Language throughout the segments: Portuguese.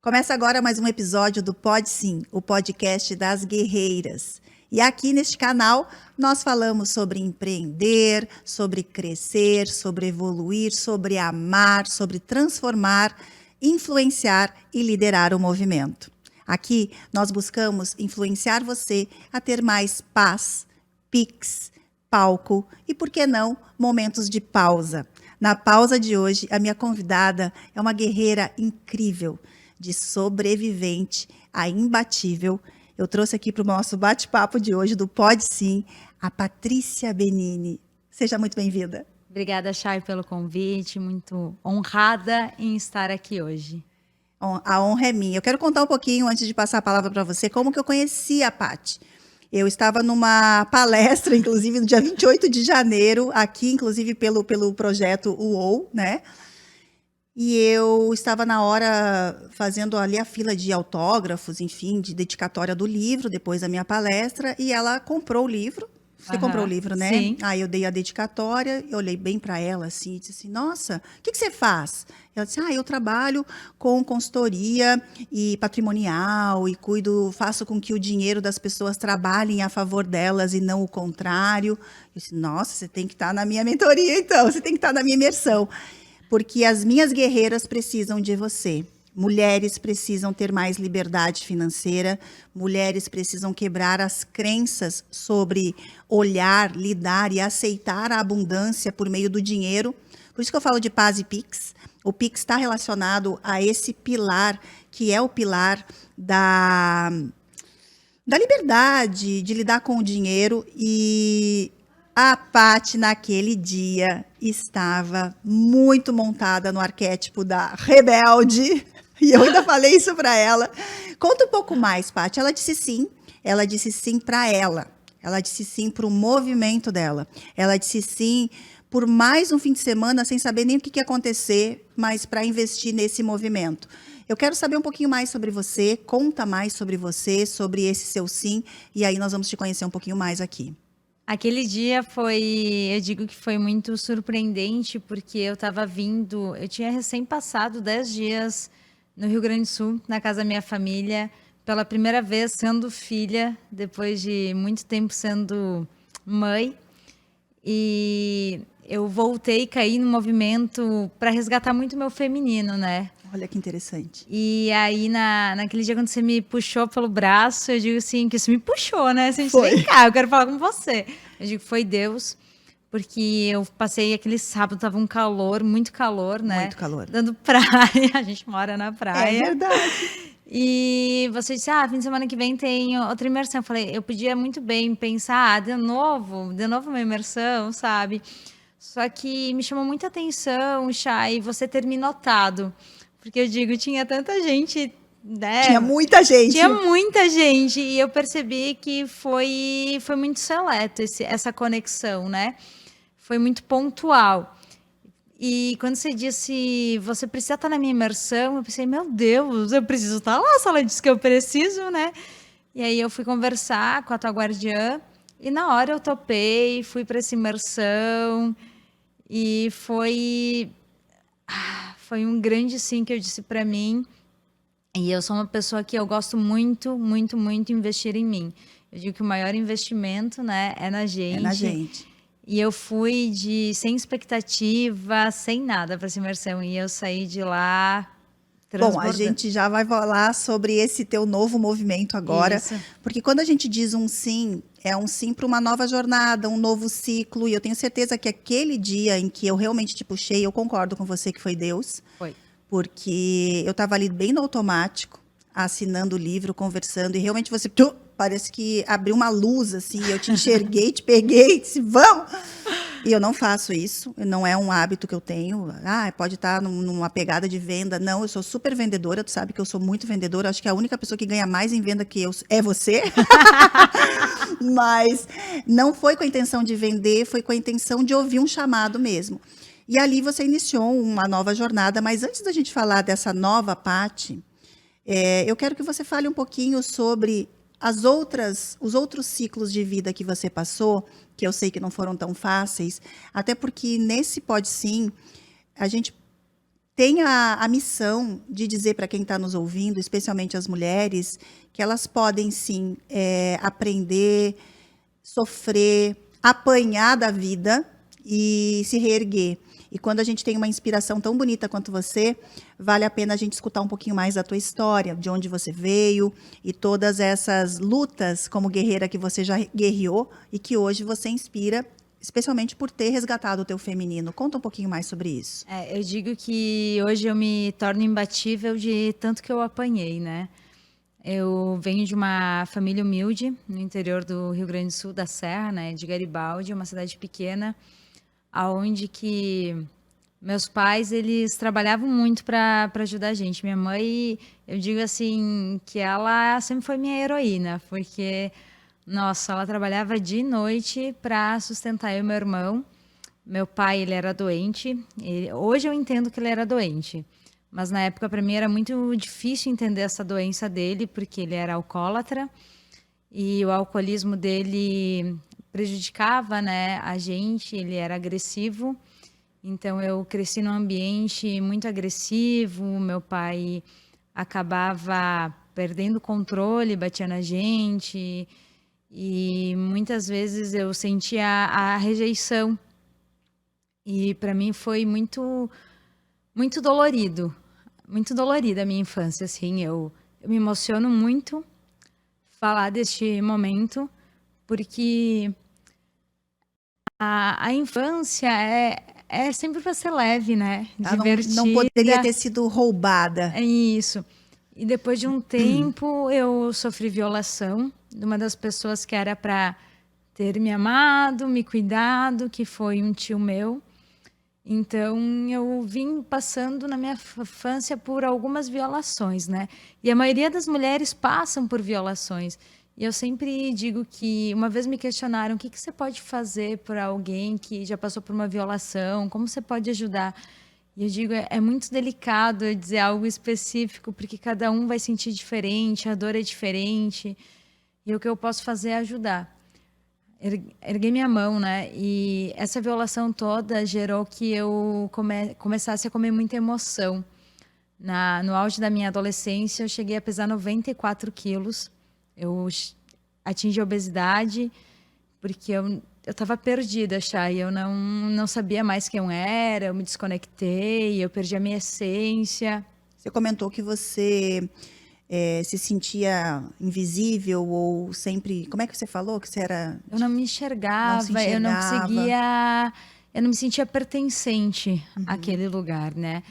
Começa agora mais um episódio do Pode Sim, o podcast das guerreiras. E aqui neste canal nós falamos sobre empreender, sobre crescer, sobre evoluir, sobre amar, sobre transformar, influenciar e liderar o movimento. Aqui nós buscamos influenciar você a ter mais paz, piques, palco e, por que não, momentos de pausa. Na pausa de hoje, a minha convidada é uma guerreira incrível, de sobrevivente a imbatível. Eu trouxe aqui para o nosso bate-papo de hoje do Pode Sim, a Patrícia Benini. Seja muito bem-vinda. Obrigada, Chay, pelo convite. Muito honrada em estar aqui hoje. A honra é minha. Eu quero contar um pouquinho, antes de passar a palavra para você, como que eu conheci a Paty. Eu estava numa palestra, inclusive, no dia 28 de janeiro, aqui, inclusive, pelo projeto UOL, né? E eu estava na hora fazendo ali a fila de autógrafos, enfim, de dedicatória do livro, depois da minha palestra, e ela comprou o livro. Você comprou o livro, né? Sim. Aí eu dei a dedicatória, eu olhei bem para ela assim, e disse assim: "Nossa, o que você faz?" Ela disse: "Eu trabalho com consultoria e patrimonial e faço com que o dinheiro das pessoas trabalhem a favor delas e não o contrário." Eu disse: "Nossa, você tem que estar na minha mentoria, então, você tem que estar na minha imersão." Porque as minhas guerreiras precisam de você. Mulheres precisam ter mais liberdade financeira, mulheres precisam quebrar as crenças sobre olhar, lidar e aceitar a abundância por meio do dinheiro. Por isso que eu falo de paz e Pix. O Pix está relacionado a esse pilar, que é o pilar da liberdade de lidar com o dinheiro. E a Paty, naquele dia, estava muito montada no arquétipo da rebelde. E eu ainda falei isso para ela. Conta um pouco mais, Paty. Ela disse sim. Ela disse sim para ela. Ela disse sim para o movimento dela. Ela disse sim por mais um fim de semana, sem saber nem o que ia acontecer, mas para investir nesse movimento. Eu quero saber um pouquinho mais sobre você. Conta mais sobre você, sobre esse seu sim. E aí nós vamos te conhecer um pouquinho mais aqui. Aquele dia eu digo que foi muito surpreendente, porque eu tinha recém passado 10 dias no Rio Grande do Sul, na casa da minha família, pela primeira vez sendo filha, depois de muito tempo sendo mãe. E eu voltei, caí no movimento para resgatar muito meu feminino, né? Olha que interessante. E aí, naquele dia, quando você me puxou pelo braço, eu digo assim, que você me puxou, né? Você disse, Foi. vem cá, eu quero falar com você. Eu digo, foi Deus, porque eu passei aquele sábado, tava um calor, muito calor, né? Muito calor. Dando praia, a gente mora na praia. É verdade. E você disse, fim de semana que vem tem outra imersão. Eu falei, eu podia muito bem pensar, de novo uma imersão, sabe? Só que me chamou muita atenção, Chay, você ter me notado. Porque eu digo, tinha tanta gente, né? Tinha muita gente. Tinha muita gente. E eu percebi que foi muito seleto essa conexão, né? Foi muito pontual. E quando você disse, você precisa estar na minha imersão, eu pensei, meu Deus, eu preciso estar lá, se ela disse que eu preciso, né? E aí eu fui conversar com a tua guardiã, e na hora eu topei, fui para essa imersão, e foi um grande sim que eu disse para mim. E eu sou uma pessoa que eu gosto muito, muito, muito investir em mim. Eu digo que o maior investimento, né, é na gente. É na gente. E eu fui sem expectativa, sem nada para essa imersão. E eu saí de lá Bom, a gente já vai falar sobre esse teu novo movimento agora. Isso. Porque quando a gente diz um sim, é um sim para uma nova jornada, um novo ciclo. E eu tenho certeza que aquele dia em que eu realmente te puxei, eu concordo com você que foi Deus. Foi. Porque eu estava ali bem no automático, assinando o livro, conversando. E realmente você... Parece que abriu uma luz, assim, eu te enxerguei, te peguei, disse, vamos! E eu não faço isso, não é um hábito que eu tenho. Pode estar numa pegada de venda. Não, eu sou super vendedora, tu sabe que eu sou muito vendedora. Acho que a única pessoa que ganha mais em venda que eu é você. Mas não foi com a intenção de vender, foi com a intenção de ouvir um chamado mesmo. E ali você iniciou uma nova jornada. Mas antes da gente falar dessa nova Paty, eu quero que você fale um pouquinho sobre os outros ciclos de vida que você passou, que eu sei que não foram tão fáceis, até porque nesse Pode Sim, a gente tem a missão de dizer para quem está nos ouvindo, especialmente as mulheres, que elas podem sim aprender, sofrer, apanhar da vida e se reerguer. E quando a gente tem uma inspiração tão bonita quanto você, vale a pena a gente escutar um pouquinho mais da tua história, de onde você veio e todas essas lutas como guerreira que você já guerreou e que hoje você inspira, especialmente por ter resgatado o teu feminino. Conta um pouquinho mais sobre isso. Eu digo que hoje eu me torno imbatível de tanto que eu apanhei, né? Eu venho de uma família humilde no interior do Rio Grande do Sul, da Serra, né, de Garibaldi, uma cidade pequena, aonde que meus pais, eles trabalhavam muito para ajudar a gente. Minha mãe, eu digo assim, que ela sempre foi minha heroína, porque, nossa, ela trabalhava de noite para sustentar eu e meu irmão. Meu pai, ele era doente. Hoje eu entendo que ele era doente, mas na época para mim era muito difícil entender essa doença dele, porque ele era alcoólatra e o alcoolismo dele prejudicava, né, a gente, ele era agressivo. Então eu cresci num ambiente muito agressivo, meu pai acabava perdendo o controle, batia na gente e muitas vezes eu sentia a rejeição. E para mim foi muito dolorido, muito dolorida a minha infância, assim, eu me emociono muito falar deste momento, porque a infância é sempre para ser leve, né? Tá? Não poderia ter Divertida, sido roubada. é isso. E depois de um tempo eu sofri violação de uma das pessoas que era para ter me amado, me cuidado, que foi um tio meu. Então, eu vim passando na minha infância por algumas violações, né? E a maioria das mulheres passam por violações. E eu sempre digo que, uma vez me questionaram, o que que você pode fazer por alguém que já passou por uma violação? Como você pode ajudar? E eu digo, é muito delicado eu dizer algo específico, porque cada um vai sentir diferente, a dor é diferente. E o que eu posso fazer é ajudar. Erguei minha mão, né? E essa violação toda gerou que eu começasse a comer muita emoção. No auge da minha adolescência, eu cheguei a pesar 94 quilos. Eu atingi a obesidade porque eu estava perdida, Chay. Eu não sabia mais quem eu era, eu me desconectei, eu perdi a minha essência. Você comentou que você se sentia invisível ou sempre... Como é que você falou que você era... Eu não me Não se enxergava, eu não enxergava? conseguia, eu não me sentia pertencente àquele lugar, né?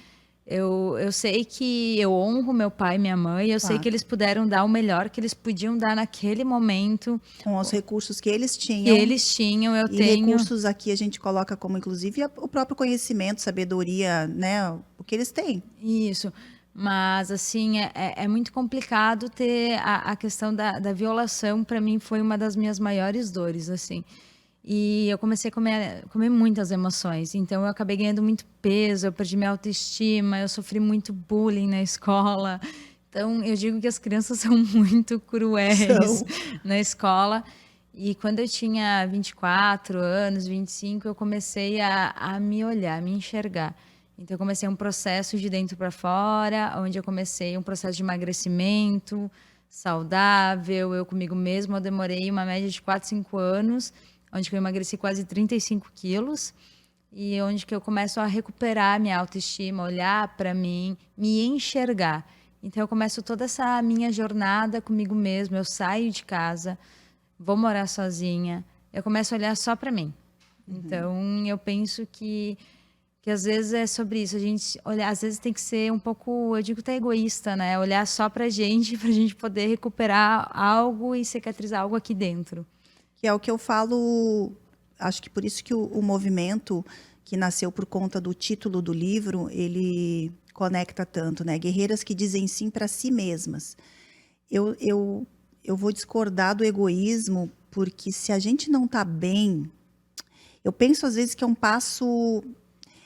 Eu sei que eu honro meu pai e minha mãe, eu sei que Claro. eles puderam dar o melhor que eles podiam dar naquele momento, Com os recursos que eles que tinham. eles tinham, eu E tenho recursos aqui a gente coloca como, inclusive, o próprio conhecimento, sabedoria, né? O que eles têm. isso. Mas, assim, é muito complicado ter a questão da violação, para mim, foi uma das minhas maiores dores, assim. E eu comecei a comer muitas emoções. Então, eu acabei ganhando muito peso, eu perdi minha autoestima, eu sofri muito bullying na escola. Então, eu digo que as crianças são muito cruéis São. na escola. E quando eu tinha 24 anos, 25, eu comecei a me olhar, a me enxergar. Então, eu comecei um processo de dentro para fora, onde eu comecei um processo de emagrecimento saudável, eu comigo mesma. Eu demorei uma média de 4, 5 anos, onde eu emagreci quase 35 quilos, e onde que eu começo a recuperar minha autoestima, olhar para mim, me enxergar. Então, eu começo toda essa minha jornada comigo mesma, eu saio de casa, vou morar sozinha, eu começo a olhar só para mim. Então, eu penso que às vezes é sobre isso, a gente olhar, às vezes tem que ser um pouco, eu digo até egoísta, né? Olhar só pra gente poder recuperar algo e cicatrizar algo aqui dentro. Que é o que eu falo, acho que por isso que o movimento que nasceu por conta do título do livro, ele conecta tanto, né? Guerreiras que dizem sim para si mesmas. Eu vou discordar do egoísmo, porque se a gente não está bem, eu penso às vezes que é um passo...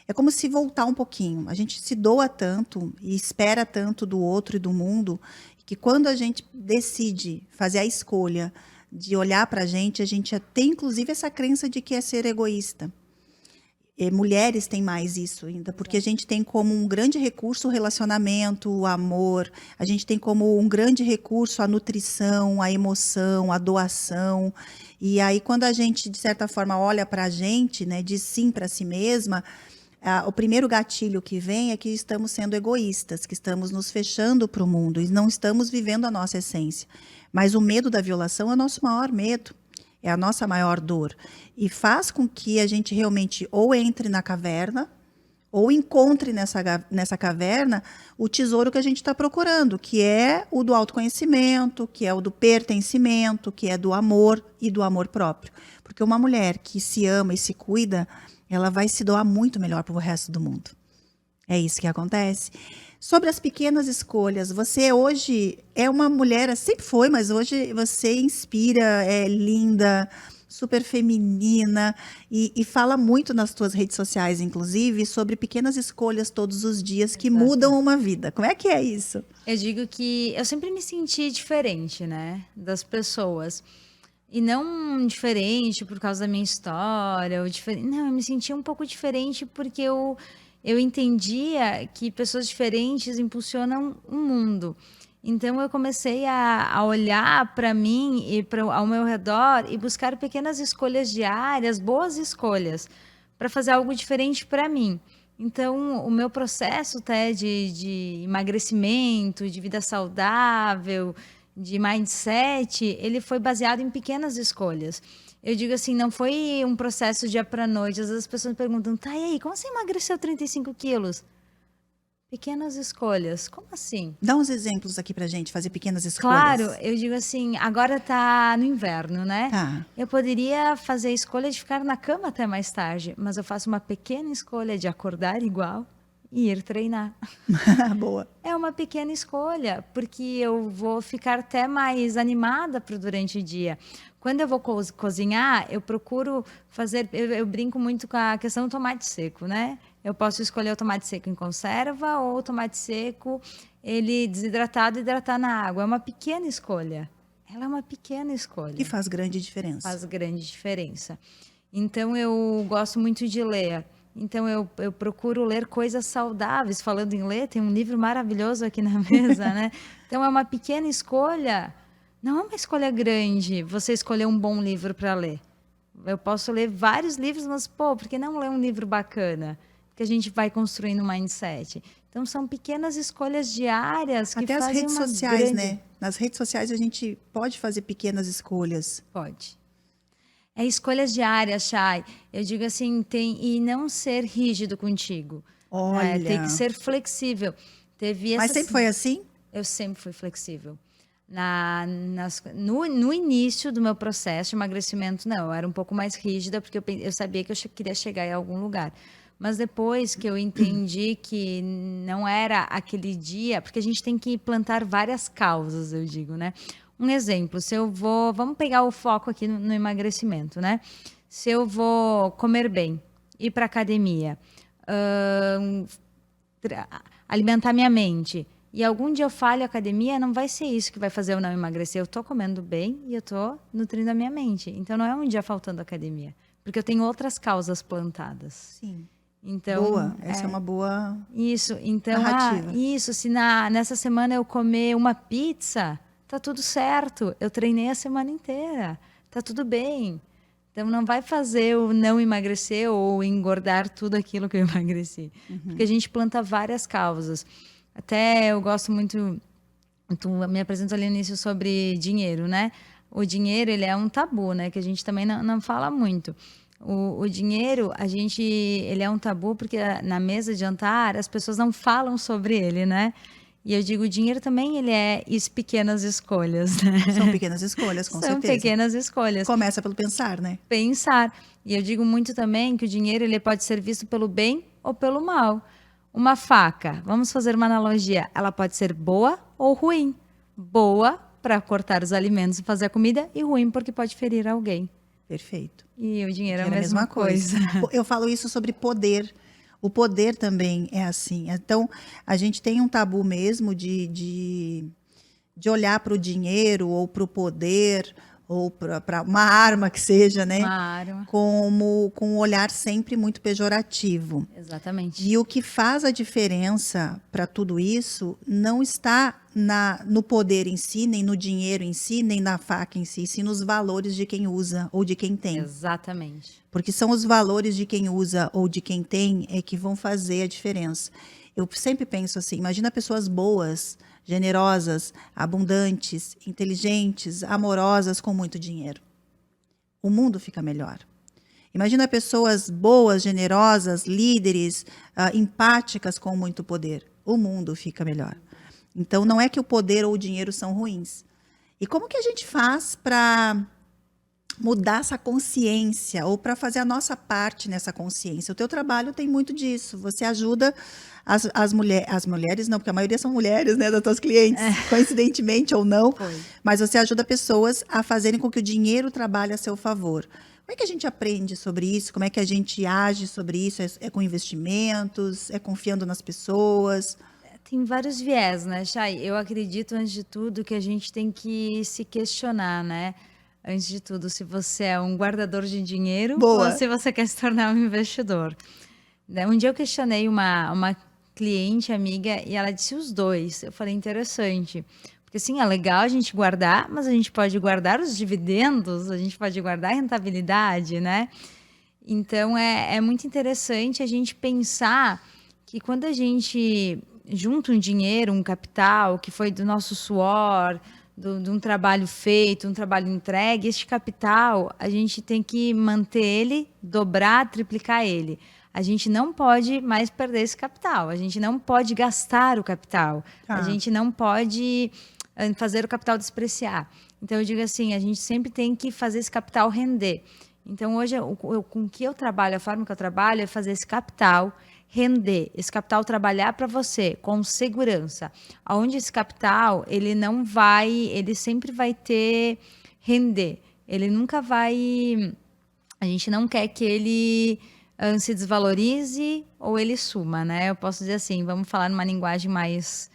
É como se voltar um pouquinho. A gente se doa tanto e espera tanto do outro e do mundo, que quando a gente decide fazer a escolha de olhar para a gente tem inclusive essa crença de que é ser egoísta. Mulheres têm mais isso ainda, porque a gente tem como um grande recurso o relacionamento, o amor, a gente tem como um grande recurso a nutrição, a emoção, a doação. E aí, quando a gente, de certa forma, olha para a gente, né, diz sim para si mesma, o primeiro gatilho que vem é que estamos sendo egoístas, que estamos nos fechando para o mundo e não estamos vivendo a nossa essência. Mas o medo da violação é o nosso maior medo. É a nossa maior dor. E faz com que a gente realmente ou entre na caverna, ou encontre nessa caverna o tesouro que a gente está procurando, que é o do autoconhecimento, que é o do pertencimento, que é do amor e do amor próprio. Porque uma mulher que se ama e se cuida, ela vai se doar muito melhor para o resto do mundo. É isso que acontece. Sobre as pequenas escolhas, você hoje é uma mulher, sempre foi, mas hoje você inspira, é linda, super feminina e fala muito nas suas redes sociais, inclusive, sobre pequenas escolhas todos os dias que mudam uma vida. Como é que é isso? Eu digo que eu sempre me senti diferente, né, das pessoas. E não diferente por causa da minha história, não, eu me sentia um pouco diferente porque eu entendia que pessoas diferentes impulsionam o mundo. Então, eu comecei a olhar para mim e ao meu redor e buscar pequenas escolhas diárias, boas escolhas, para fazer algo diferente para mim. Então, o meu processo até de emagrecimento, de vida saudável, de mindset, ele foi baseado em pequenas escolhas. Eu digo assim, não foi um processo dia para noite. Às vezes as pessoas me perguntam, tá, e aí, como você emagreceu 35 quilos? Pequenas escolhas. Como assim? Dá uns exemplos aqui pra gente, fazer pequenas escolhas. Claro, eu digo assim, agora tá no inverno, né? Tá. Eu poderia fazer a escolha de ficar na cama até mais tarde, mas eu faço uma pequena escolha de acordar igual e ir treinar. Boa. É uma pequena escolha, porque eu vou ficar até mais animada durante o dia. Quando eu vou cozinhar, eu procuro fazer... Eu brinco muito com a questão do tomate seco, né? Eu posso escolher o tomate seco em conserva ou o tomate seco, ele desidratado e hidratar na água. É uma pequena escolha. Ela é uma pequena escolha. Que faz grande diferença. Faz grande diferença. Então, eu gosto muito de ler. Então, eu procuro ler coisas saudáveis. Falando em ler, tem um livro maravilhoso aqui na mesa, né? Então, é uma pequena escolha. Não é uma escolha grande você escolher um bom livro para ler. Eu posso ler vários livros, mas, por que não ler um livro bacana? Que a gente vai construindo um mindset. Então, são pequenas escolhas diárias que até fazem as redes uma sociais, grande... né? Nas redes sociais a gente pode fazer pequenas escolhas. Pode. É escolhas diárias, Chay. Eu digo assim, e não ser rígido contigo. Olha. Tem que ser flexível. Mas sempre foi assim? Eu sempre fui flexível. No início do meu processo de emagrecimento, não. Eu era um pouco mais rígida, porque eu sabia que eu queria chegar em algum lugar. Mas depois que eu entendi que não era aquele dia, porque a gente tem que plantar várias causas, eu digo, né? Um exemplo, vamos pegar o foco aqui no emagrecimento, né? Se eu vou comer bem, ir para academia, alimentar minha mente, e algum dia eu falho a academia, não vai ser isso que vai fazer eu não emagrecer. Eu estou comendo bem e eu estou nutrindo a minha mente. Então, não é um dia faltando academia, porque eu tenho outras causas plantadas. Sim. Então, boa, essa é uma boa isso, então, narrativa. Isso, se nessa semana eu comer uma pizza, tá tudo certo, eu treinei a semana inteira, tá tudo bem. Então, não vai fazer eu não emagrecer ou engordar tudo aquilo que eu emagreci. Porque a gente planta várias causas. Até eu gosto muito, tu me apresentou ali no início sobre dinheiro, né? O dinheiro, ele é um tabu, né? Que a gente também não fala muito. O dinheiro, ele é um tabu porque na mesa de jantar as pessoas não falam sobre ele, né? E eu digo, o dinheiro também ele é pequenas escolhas, né? São pequenas escolhas, com certeza. São pequenas escolhas. Começa pelo pensar, né? Pensar. E eu digo muito também que o dinheiro ele pode ser visto pelo bem ou pelo mal. Uma faca, vamos fazer uma analogia, ela pode ser boa ou ruim. Boa para cortar os alimentos e fazer a comida e ruim porque pode ferir alguém. Perfeito. E o dinheiro é a mesma coisa. Eu falo isso sobre poder. O poder também é assim. Então, a gente tem um tabu mesmo de olhar para o dinheiro ou para o poder ou para uma arma que seja, né? Uma arma. Como com um olhar sempre muito pejorativo. Exatamente. E o que faz a diferença para tudo isso não está no poder em si, nem no dinheiro em si, nem na faca em si, sim nos valores de quem usa ou de quem tem. Exatamente. Porque são os valores de quem usa ou de quem tem que vão fazer a diferença. Eu sempre penso assim, imagina pessoas boas, generosas, abundantes, inteligentes, amorosas com muito dinheiro. O mundo fica melhor. Imagina pessoas boas, generosas, líderes, empáticas com muito poder. O mundo fica melhor. Então, não é que o poder ou o dinheiro são ruins. E como que a gente faz para mudar essa consciência ou para fazer a nossa parte nessa consciência? O teu trabalho tem muito disso. Você ajuda as mulheres não, porque a maioria são mulheres, né, das tuas clientes, coincidentemente ou não, mas você ajuda pessoas a fazerem com que o dinheiro trabalhe a seu favor. Como é que a gente aprende sobre isso? Como é que a gente age sobre isso? É com investimentos? É confiando nas pessoas? Tem vários viés, né, Chay? Eu acredito, antes de tudo, que a gente tem que se questionar, né? Antes de tudo, se você é um guardador de dinheiro ou se você quer se tornar um investidor. Um dia eu questionei uma cliente, amiga, e ela disse os dois. Eu falei, interessante. Porque, sim, é legal a gente guardar, mas a gente pode guardar os dividendos, a gente pode guardar a rentabilidade, né? Então, é muito interessante a gente pensar que quando a gente junta um dinheiro, um capital, que foi do nosso suor, de um trabalho feito, um trabalho entregue, este capital, a gente tem que manter ele, dobrar, triplicar ele. A gente não pode mais perder esse capital, a gente não pode gastar o capital, a gente não pode fazer o capital despreciar. Então, eu digo assim, a gente sempre tem que fazer esse capital render. Então, hoje, com que eu trabalho, a forma que eu trabalho é fazer esse capital render, esse capital trabalhar para você com segurança. Onde esse capital, ele sempre vai ter render. Ele nunca vai, a gente não quer que ele se desvalorize ou ele suma, né? Eu posso dizer assim, vamos falar numa linguagem mais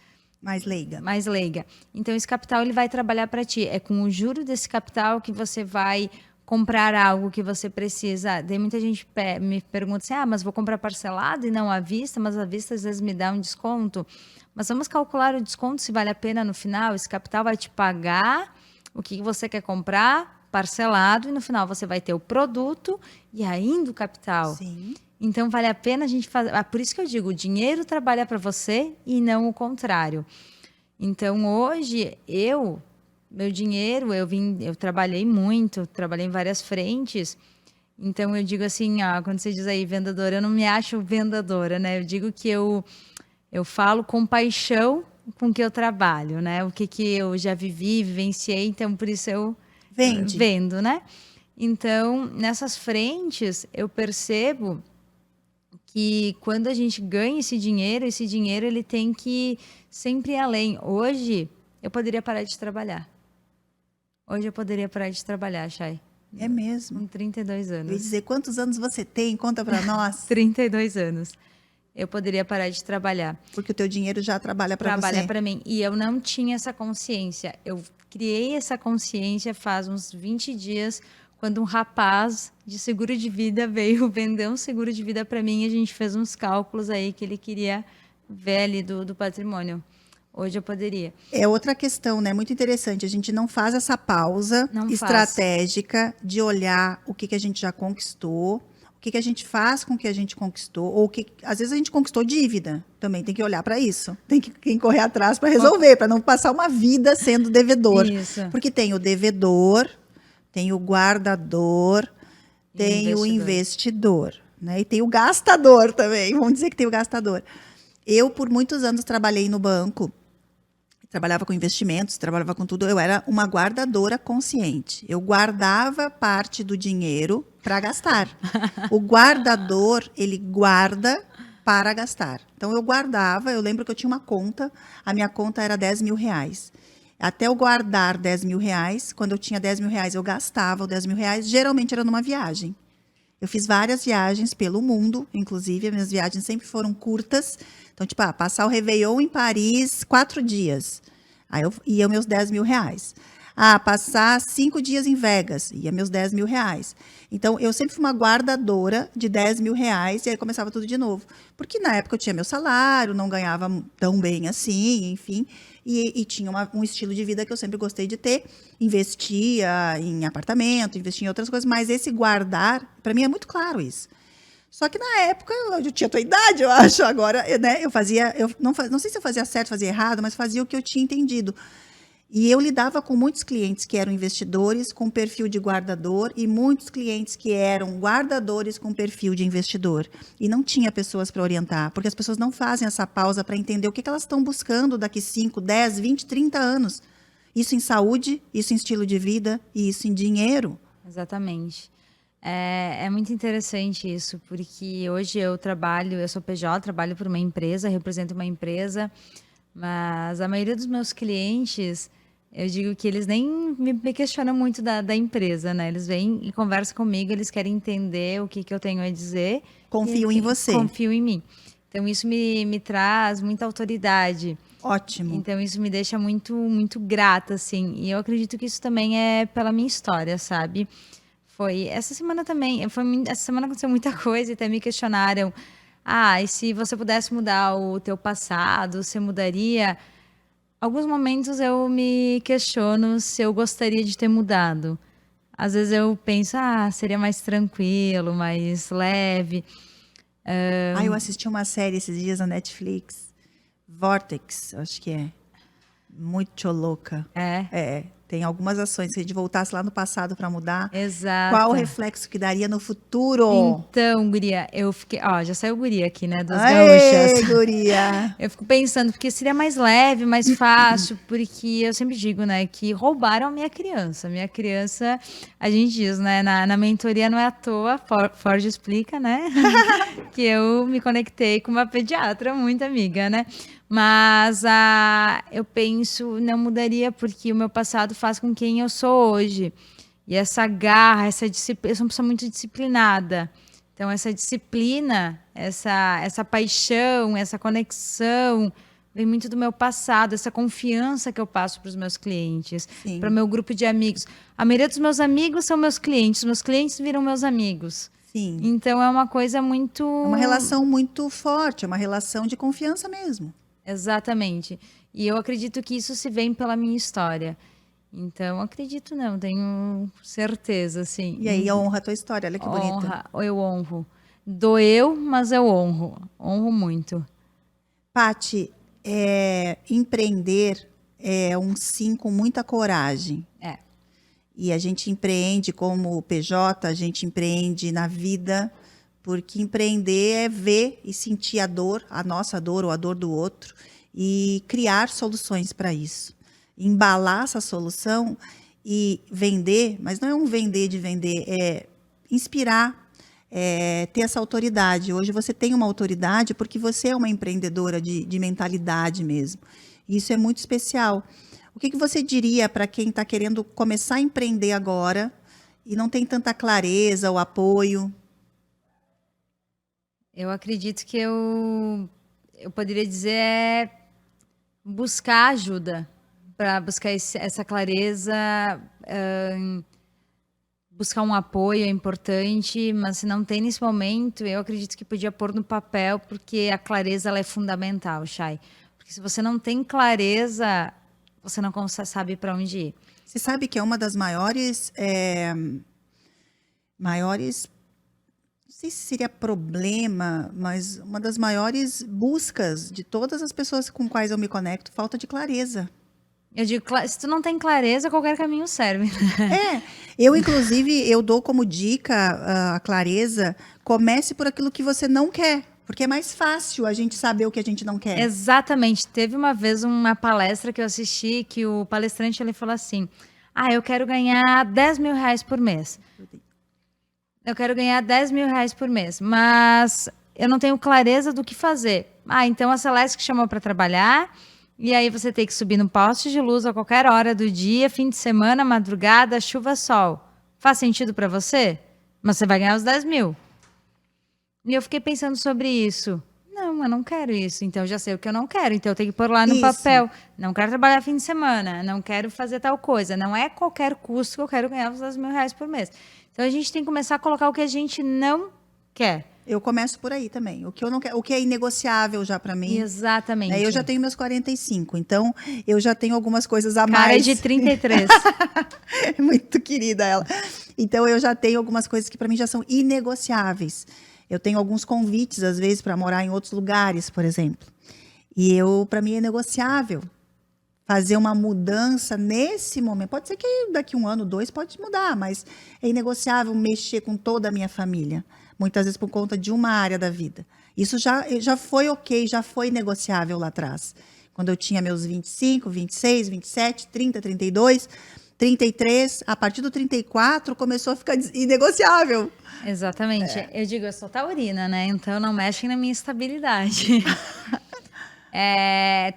leiga. Mais leiga. Então, esse capital ele vai trabalhar para ti. É com o juro desse capital que você vai comprar algo que você precisa. Daí muita gente me pergunta assim, mas vou comprar parcelado e não à vista, mas à vista às vezes me dá um desconto. Mas vamos calcular o desconto, se vale a pena no final. Esse capital vai te pagar o que você quer comprar parcelado e no final você vai ter o produto e ainda o capital. Sim. Então, vale a pena a gente fazer... por isso que eu digo, o dinheiro trabalha para você e não o contrário. Então, hoje, meu dinheiro, eu trabalhei muito, trabalhei em várias frentes. Então, eu digo assim, quando você diz aí vendedora, eu não me acho vendedora, né? Eu digo que eu falo com paixão com que eu trabalho, né? O que eu já vivenciei, então, por isso eu vendo, né? Então, nessas frentes, eu percebo que quando a gente ganha esse dinheiro ele tem que sempre ir além. Hoje, eu poderia parar de trabalhar. Chay. É mesmo? Com 32 anos. Eu ia dizer, quantos anos você tem? Conta para nós. 32 anos. Eu poderia parar de trabalhar. Porque o teu dinheiro já trabalha para você. Trabalha para mim. E eu não tinha essa consciência. Eu criei essa consciência faz uns 20 dias, quando um rapaz de seguro de vida veio vender um seguro de vida para mim e a gente fez uns cálculos aí que ele queria ver ali do patrimônio. Hoje eu poderia. É outra questão, né? Muito interessante. A gente não faz essa pausa estratégica de olhar o que a gente já conquistou, o que a gente faz com o que a gente conquistou, ou às vezes a gente conquistou dívida. Também tem que olhar para isso. Tem que correr atrás para resolver, para não passar uma vida sendo devedor. Isso. Porque tem o devedor, tem o guardador, tem o investidor, né? E tem o gastador também. Vamos dizer que tem o gastador. Eu, por muitos anos, trabalhei no banco. Trabalhava com investimentos, trabalhava com tudo. Eu era uma guardadora consciente. Eu guardava parte do dinheiro para gastar. O guardador, ele guarda para gastar. Então, eu guardava. Eu lembro que eu tinha uma conta. A minha conta era R$10.000. Até eu guardar R$10.000, quando eu tinha R$10.000, eu gastava os R$10.000. Geralmente era numa viagem. Eu fiz várias viagens pelo mundo, inclusive. As minhas viagens sempre foram curtas. Então, tipo, passar o Réveillon em Paris, 4 dias. Aí eu ia meus R$10.000. passar 5 dias em Vegas, ia meus 10 mil reais. Então, eu sempre fui uma guardadora de 10 mil reais e aí começava tudo de novo. Porque na época eu tinha meu salário, não ganhava tão bem assim, enfim, e tinha um estilo de vida que eu sempre gostei de ter. Investia em apartamento, investia em outras coisas, mas esse guardar, para mim é muito claro isso. Só que na época eu tinha a tua idade, eu acho. Agora, né, eu não sei se eu fazia certo, fazia errado, mas fazia o que eu tinha entendido. E eu lidava com muitos clientes que eram investidores com perfil de guardador e muitos clientes que eram guardadores com perfil de investidor. E não tinha pessoas para orientar, porque as pessoas não fazem essa pausa para entender o que elas estão buscando daqui 5, 10, 20, 30 anos. Isso em saúde, isso em estilo de vida e isso em dinheiro. Exatamente. É muito interessante isso, porque hoje eu sou PJ, trabalho por uma empresa, represento uma empresa, mas a maioria dos meus clientes, eu digo que eles nem me questionam muito da empresa, né? Eles vêm e conversam comigo, eles querem entender o que eu tenho a dizer. Confio em você. Confio em mim. Então, isso me traz muita autoridade. Ótimo. Então, isso me deixa muito, muito grata, assim. E eu acredito que isso também é pela minha história, sabe? Essa semana também, essa semana aconteceu muita coisa e até me questionaram, e se você pudesse mudar o teu passado, você mudaria? Alguns momentos eu me questiono se eu gostaria de ter mudado. Às vezes eu penso, seria mais tranquilo, mais leve. Eu assisti uma série esses dias na Netflix, Vortex, acho que é. Muito louca. Tem algumas ações. Se a gente voltasse lá no passado para mudar, Exato. qual o reflexo que daria no futuro? Então, guria, eu fiquei... já saiu guria aqui, né, das gaúchas. Guria! Eu fico pensando, porque seria mais leve, mais fácil, porque eu sempre digo, né, que roubaram a minha criança. Minha criança, a gente diz, né, na mentoria não é à toa, Forge explica, né, que eu me conectei com uma pediatra muito amiga, né, mas eu penso, não mudaria, porque o meu passado faz com quem eu sou hoje. E essa garra, essa disciplina, eu sou uma pessoa muito disciplinada. Então, essa disciplina, essa paixão, essa conexão, vem muito do meu passado, essa confiança que eu passo para os meus clientes, para o meu grupo de amigos. A maioria dos meus amigos são meus clientes viram meus amigos. Sim. Então, é uma coisa muito... É uma relação muito forte, é uma relação de confiança mesmo. Exatamente. E eu acredito que isso se vem pela minha história. Então, acredito não, tenho certeza, sim. E aí honra a tua história, olha que bonita. Eu honro. Doeu, mas eu honro. Honro muito. Paty, empreender é um sim com muita coragem. E a gente empreende como PJ, a gente empreende na vida, porque empreender é ver e sentir a dor, a nossa dor ou a dor do outro, e criar soluções para isso. Embalar essa solução e vender, mas não é um vender de vender, é inspirar, ter essa autoridade. Hoje você tem uma autoridade porque você é uma empreendedora de mentalidade mesmo. Isso é muito especial. O que você diria para quem está querendo começar a empreender agora e não tem tanta clareza ou apoio? Eu acredito que eu poderia dizer buscar ajuda. Para buscar essa clareza, buscar um apoio é importante, mas se não tem nesse momento, eu acredito que podia pôr no papel, porque a clareza ela é fundamental, Chay. Porque se você não tem clareza, você não sabe para onde ir. Você sabe que é uma das maiores, não sei se seria problema, mas uma das maiores buscas de todas as pessoas com quais eu me conecto, falta de clareza. Eu digo, se tu não tem clareza, qualquer caminho serve. Eu inclusive, eu dou como dica a clareza, comece por aquilo que você não quer, porque é mais fácil a gente saber o que a gente não quer. Exatamente. Teve uma vez uma palestra que eu assisti, que o palestrante ele falou assim, eu quero ganhar 10 mil reais por mês. Eu quero ganhar 10 mil reais por mês, mas eu não tenho clareza do que fazer. Então a Celeste que chamou para trabalhar... E aí você tem que subir no poste de luz a qualquer hora do dia, fim de semana, madrugada, chuva, sol. Faz sentido para você? Mas você vai ganhar os 10 mil. E eu fiquei pensando sobre isso. Não, não, eu não quero isso. Então, eu já sei o que eu não quero. Então, eu tenho que pôr lá no Isso. papel. Não quero trabalhar fim de semana. Não quero fazer tal coisa. Não é qualquer custo que eu quero ganhar os R$ 2.000 por mês. Então, a gente tem que começar a colocar o que a gente não quer. Eu começo por aí também. O que eu não quero, o que é inegociável já para mim. Exatamente. Né? Eu já tenho meus 45, então eu já tenho algumas coisas a Cara mais. de 33. Muito querida ela. Então eu já tenho algumas coisas que para mim já são inegociáveis. Eu tenho alguns convites às vezes para morar em outros lugares, por exemplo. E para mim é negociável fazer uma mudança nesse momento. Pode ser que daqui 1 ano, 2 pode mudar, mas é inegociável mexer com toda a minha família. Muitas vezes por conta de uma área da vida. Isso já foi ok, já foi negociável lá atrás. Quando eu tinha meus 25, 26, 27, 30, 32, 33, a partir do 34 começou a ficar inegociável. Exatamente. Eu digo, eu sou taurina, né? Então não mexem na minha estabilidade.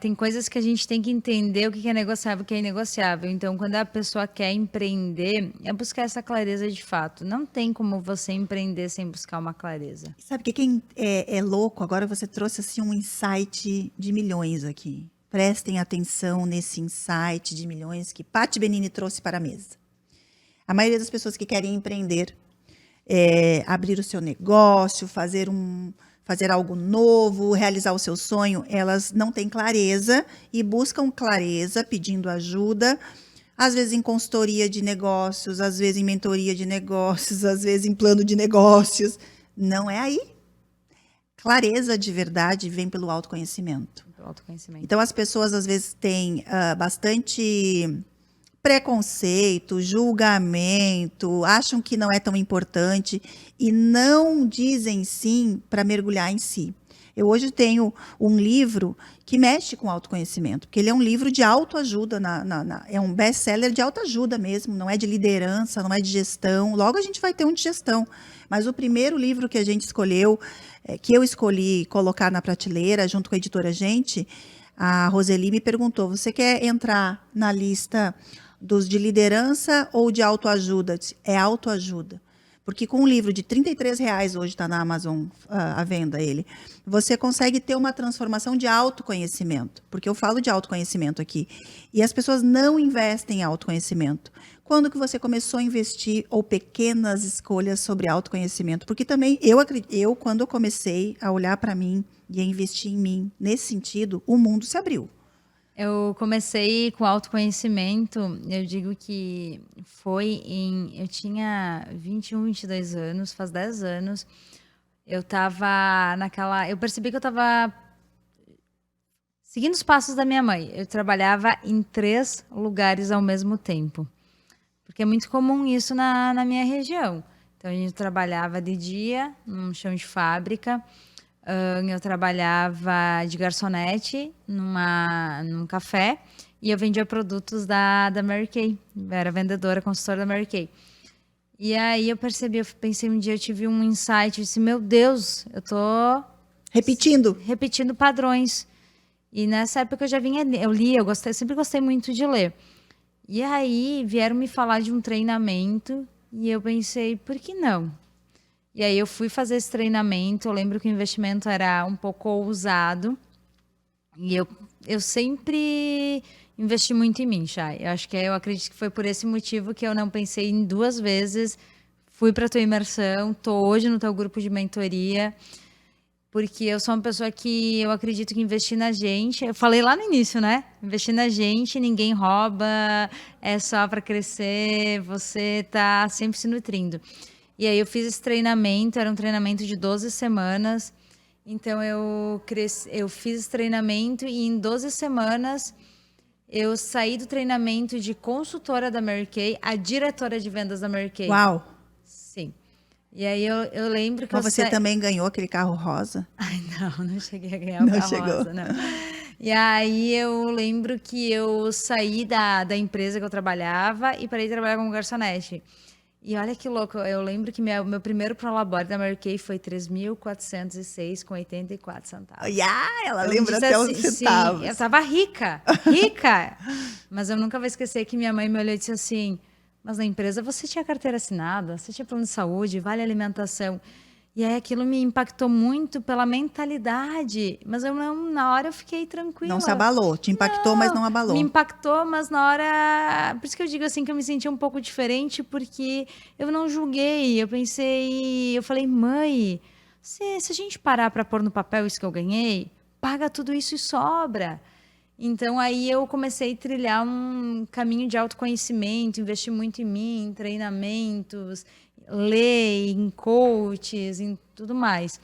Tem coisas que a gente tem que entender o que é negociável e o que é inegociável. Então, quando a pessoa quer empreender, é buscar essa clareza de fato. Não tem como você empreender sem buscar uma clareza. Sabe que quem é louco, agora você trouxe assim, um insight de milhões aqui. Prestem atenção nesse insight de milhões que Paty Benini trouxe para a mesa. A maioria das pessoas que querem empreender, abrir o seu negócio, fazer algo novo, realizar o seu sonho, elas não têm clareza e buscam clareza pedindo ajuda, às vezes em consultoria de negócios, às vezes em mentoria de negócios, às vezes em plano de negócios. Não é aí. Clareza de verdade vem pelo autoconhecimento. Então, as pessoas às vezes têm bastante preconceito, julgamento, acham que não é tão importante e não dizem sim para mergulhar em si. Eu hoje tenho um livro que mexe com autoconhecimento, porque ele é um livro de autoajuda, é um best-seller de autoajuda mesmo, não é de liderança, não é de gestão. Logo a gente vai ter um de gestão. Mas o primeiro livro que a gente escolheu, que eu escolhi colocar na prateleira junto com a editora Gente, a Roseli me perguntou, você quer entrar na lista dos de liderança ou de autoajuda? É autoajuda. Porque com um livro de R$ 33 hoje está na Amazon à venda ele, você consegue ter uma transformação de autoconhecimento. Porque eu falo de autoconhecimento aqui. E as pessoas não investem em autoconhecimento. Quando que você começou a investir ou pequenas escolhas sobre autoconhecimento? Porque também eu quando eu comecei a olhar para mim e a investir em mim, nesse sentido, o mundo se abriu. Eu comecei com autoconhecimento, eu digo que eu tinha 21, 22 anos, faz 10 anos, eu percebi que eu estava seguindo os passos da minha mãe. Eu trabalhava em 3 lugares ao mesmo tempo, porque é muito comum isso na minha região. Então, a gente trabalhava de dia, num chão de fábrica. Eu trabalhava de garçonete num café e eu vendia produtos da Mary Kay. Eu era vendedora, consultora da Mary Kay. E aí eu pensei um dia, eu tive um insight, eu disse, meu Deus, eu tô repetindo padrões. E nessa época eu lia, eu sempre gostei muito de ler. E aí vieram me falar de um treinamento e eu pensei, por que não? E aí eu fui fazer esse treinamento, eu lembro que o investimento era um pouco ousado. E eu sempre investi muito em mim, Chay. Eu acredito que foi por esse motivo que eu não pensei em 2 vezes. Fui para a tua imersão, tô hoje no teu grupo de mentoria, porque eu sou uma pessoa que eu acredito que investir na gente, eu falei lá no início, né? Investir na gente, ninguém rouba, é só para crescer, você tá sempre se nutrindo. E aí eu fiz esse treinamento, era um treinamento de 12 semanas. Então eu fiz esse treinamento e em 12 semanas eu saí do treinamento de consultora da Mary Kay a diretora de vendas da Mary Kay. Uau! Sim. E aí eu lembro que Mas você também ganhou aquele carro rosa? Ai, não cheguei a ganhar o carro rosa, não. E aí eu lembro que eu saí da empresa que eu trabalhava e parei de trabalhar como garçonete. E olha que louco, eu lembro que meu primeiro Prolabore da Mary Kay foi 3.406,84 centavos. Ela lembra até os centavos. Sim, eu tava rica. Mas eu nunca vou esquecer que minha mãe me olhou e disse assim, mas na empresa você tinha carteira assinada, você tinha plano de saúde, vale alimentação. E aí aquilo me impactou muito pela mentalidade, mas eu não, na hora eu fiquei tranquila. Não se abalou. Te impactou, mas não abalou. Me impactou, mas na hora... Por isso que eu digo assim, que eu me senti um pouco diferente, porque eu não julguei. Eu pensei... Eu falei, mãe, se a gente parar para pôr no papel isso que eu ganhei, paga tudo isso e sobra. Então, aí eu comecei a trilhar um caminho de autoconhecimento, investir muito em mim, em treinamentos, ler em coaches, em tudo mais.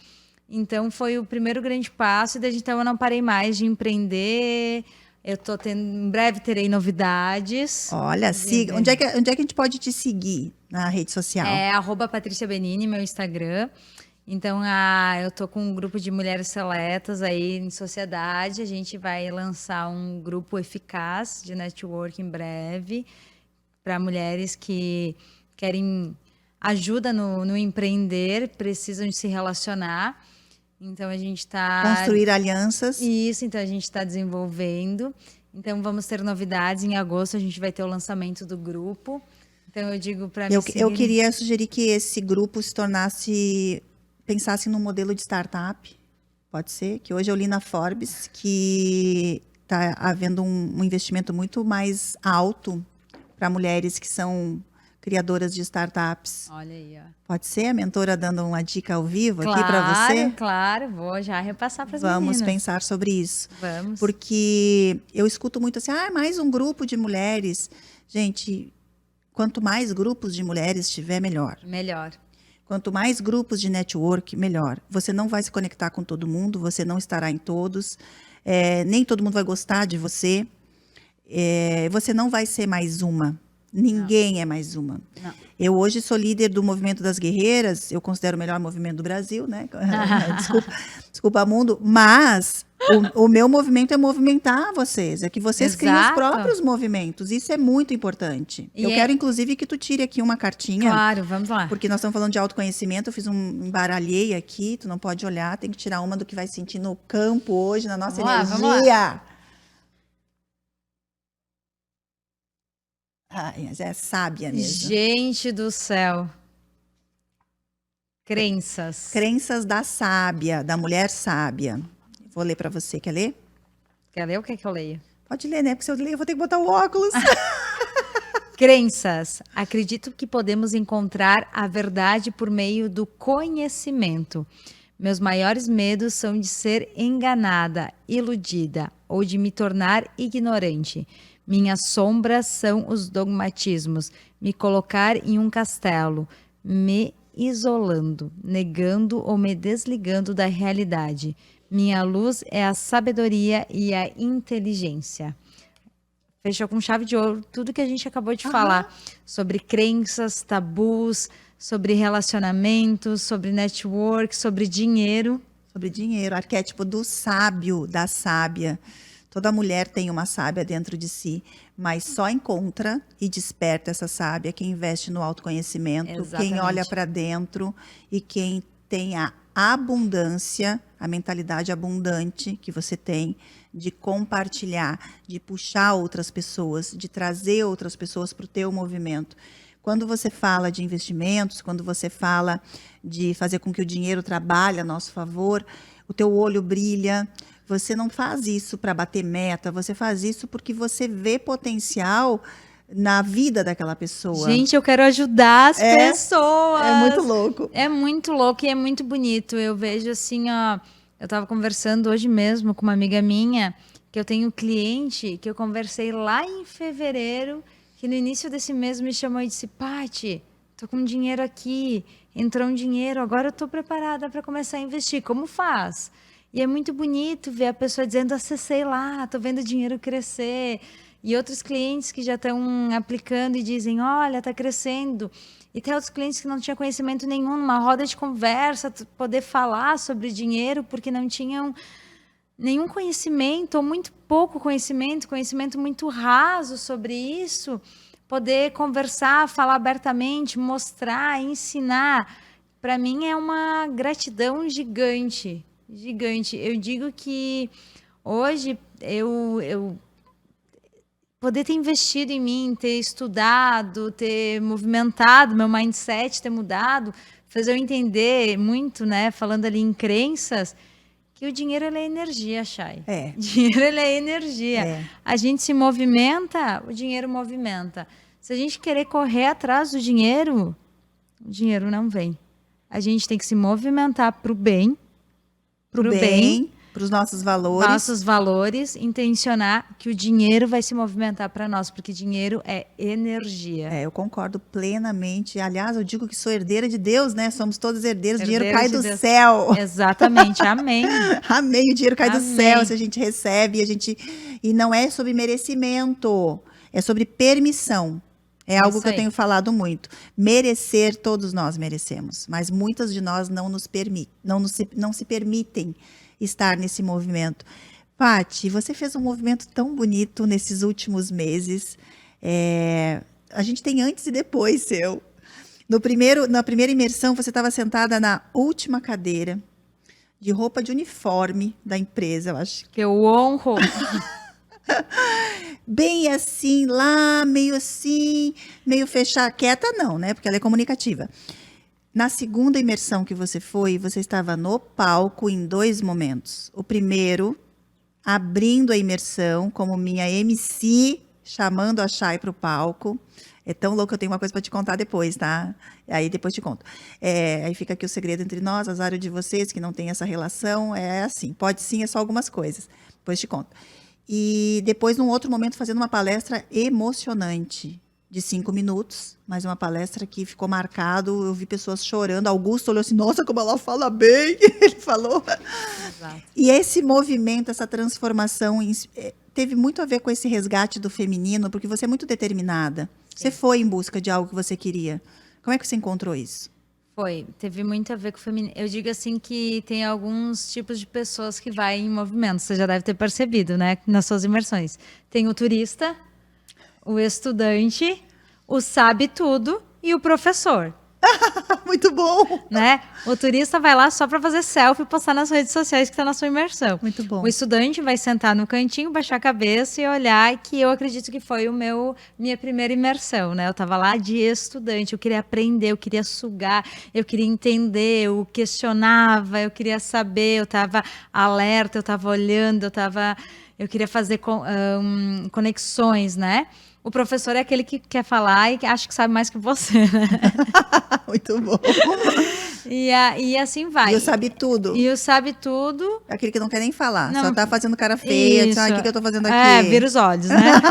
Então, foi o primeiro grande passo, e desde então eu não parei mais de empreender. Eu tô tendo, em breve terei novidades. Olha, siga. Onde é que a gente pode te seguir na rede social? É @Patrícia Benini, meu Instagram. Então, eu tô com um grupo de mulheres seletas aí em sociedade. A gente vai lançar um grupo eficaz de network em breve para mulheres que querem ajuda no empreender, precisam de se relacionar. Então, a gente está... Construir alianças. Isso, então a gente está desenvolvendo. Então, vamos ter novidades. Em agosto, a gente vai ter o lançamento do grupo. Então, eu digo para me Eu queria sugerir que esse grupo se tornasse... pensasse num modelo de startup, pode ser, que hoje eu li na Forbes que está havendo um investimento muito mais alto para mulheres que são criadoras de startups. Olha aí, ó. Pode ser a mentora dando uma dica ao vivo aqui para você? Claro, vou já repassar para as Vamos meninas. pensar sobre isso. Vamos. Porque eu escuto muito assim, mais um grupo de mulheres. Gente, quanto mais grupos de mulheres tiver, melhor. Melhor. Quanto mais grupos de network, melhor. Você não vai se conectar com todo mundo, você não estará em todos, nem todo mundo vai gostar de você, você não vai ser mais uma. Ninguém é mais uma. Não. Eu hoje sou líder do Movimento das Guerreiras, eu considero o melhor movimento do Brasil, né? Desculpa, mundo, mas o meu movimento é movimentar vocês, é que vocês criem os próprios movimentos, isso é muito importante. Eu quero, inclusive, que tu tire aqui uma cartinha. Claro, vamos lá. Porque nós estamos falando de autoconhecimento, eu fiz embaralhei aqui, tu não pode olhar, tem que tirar uma do que vai sentir no campo hoje, na nossa energia. Vamos lá. Mas é sábia mesmo. Gente do céu. Crenças. Crenças da sábia, da mulher sábia. Vou ler para você, quer ler? Quer ler ou quer que eu leia? Pode ler, né? Porque se eu ler, eu vou ter que botar o óculos. Crenças. Acredito que podemos encontrar a verdade por meio do conhecimento. Meus maiores medos são de ser enganada, iludida ou de me tornar ignorante. Minhas sombras são os dogmatismos, me colocar em um castelo, me isolando, negando ou me desligando da realidade. Minha luz é a sabedoria e a inteligência. Fechou com chave de ouro tudo que a gente acabou de falar sobre crenças, tabus, sobre relacionamentos, sobre network, sobre dinheiro. Sobre dinheiro, arquétipo do sábio, da sábia. Toda mulher tem uma sábia dentro de si, mas só encontra e desperta essa sábia quem investe no autoconhecimento, Exatamente. Quem olha para dentro e quem tem a abundância, a mentalidade abundante que você tem de compartilhar, de puxar outras pessoas, de trazer outras pessoas para o teu movimento. Quando você fala de investimentos, quando você fala de fazer com que o dinheiro trabalhe a nosso favor, o teu olho brilha. Você não faz isso para bater meta, você faz isso porque você vê potencial na vida daquela pessoa. Gente, eu quero ajudar as pessoas. É muito louco. É muito louco e é muito bonito. Eu vejo assim, ó, eu estava conversando hoje mesmo com uma amiga minha, que eu tenho cliente que eu conversei lá em fevereiro, que no início desse mês me chamou e disse: Paty, tô com dinheiro aqui, entrou um dinheiro, agora eu tô preparada para começar a investir. Como faz? E é muito bonito ver a pessoa dizendo: acessei lá, tô vendo o dinheiro crescer. E outros clientes que já estão aplicando e dizem: olha, está crescendo. E tem outros clientes que não tinham conhecimento nenhum, numa roda de conversa, poder falar sobre dinheiro, porque não tinham nenhum conhecimento, ou muito pouco conhecimento, conhecimento muito raso sobre isso. Poder conversar, falar abertamente, mostrar, ensinar. Para mim é uma gratidão gigante, gigante. Eu digo que hoje poder ter investido em mim, ter estudado, ter movimentado meu mindset, ter mudado, fez eu entender muito, né, falando ali em crenças, que o dinheiro ele é energia, Chay. Dinheiro ele é energia. A gente se movimenta, o dinheiro movimenta. Se a gente querer correr atrás do dinheiro, o dinheiro não vem. A gente tem que se movimentar para o bem, para os nossos valores, intencionar que o dinheiro vai se movimentar para nós, porque dinheiro é energia. Eu concordo plenamente. Aliás, eu digo que sou herdeira de Deus, né? Somos todos herdeiros, o dinheiro cai do céu. Exatamente, amém. Amém, o dinheiro cai do céu, se a gente recebe, e não é sobre merecimento, é sobre permissão. É algo que eu tenho falado muito. Merecer, todos nós merecemos, mas muitas de nós não se permitem estar nesse movimento. Paty, você fez um movimento tão bonito nesses últimos meses. A gente tem antes e depois seu. Na primeira imersão, você estava sentada na última cadeira, de roupa de uniforme da empresa, eu acho. Que eu honro. Bem assim, lá, meio fechada, quieta não, né? Porque ela é comunicativa. Na segunda imersão que você foi, você estava no palco em 2 momentos. O primeiro, abrindo a imersão, como minha MC, chamando a Chay para o palco. É tão louco, eu tenho uma coisa para te contar depois, tá? Aí depois te conto. Aí fica aqui o segredo entre nós, azar de vocês que não tem essa relação. É assim, pode sim, é só algumas coisas. Depois te conto. E depois, num outro momento, fazendo uma palestra emocionante, de 5 minutos, mas uma palestra que ficou marcado, eu vi pessoas chorando, Augusto olhou assim, nossa, como ela fala bem, ele falou. Exato. E esse movimento, essa transformação, teve muito a ver com esse resgate do feminino, porque você é muito determinada. Sim. Você foi em busca de algo que você queria. Como é que você encontrou isso? Teve muito a ver com o feminino. Eu digo assim que tem alguns tipos de pessoas que vai em movimento, você já deve ter percebido, né, nas suas imersões. Tem o turista, o estudante, o sabe tudo e o professor. Muito bom! Né? O turista vai lá só para fazer selfie e postar nas redes sociais que está na sua imersão. Muito bom. O estudante vai sentar no cantinho, baixar a cabeça e olhar, que eu acredito que foi minha primeira imersão, né? Eu estava lá de estudante, eu queria aprender, eu queria sugar, eu queria entender, eu questionava, eu queria saber, eu estava alerta, eu estava olhando, eu queria fazer conexões, né? O professor é aquele que quer falar e que acha que sabe mais que você, né? Muito bom. E assim vai. E o sabe tudo. E o sabe tudo. É aquele que não quer nem falar, não, só tá fazendo cara feia. Isso. O que eu tô fazendo aqui? Vira os olhos, né?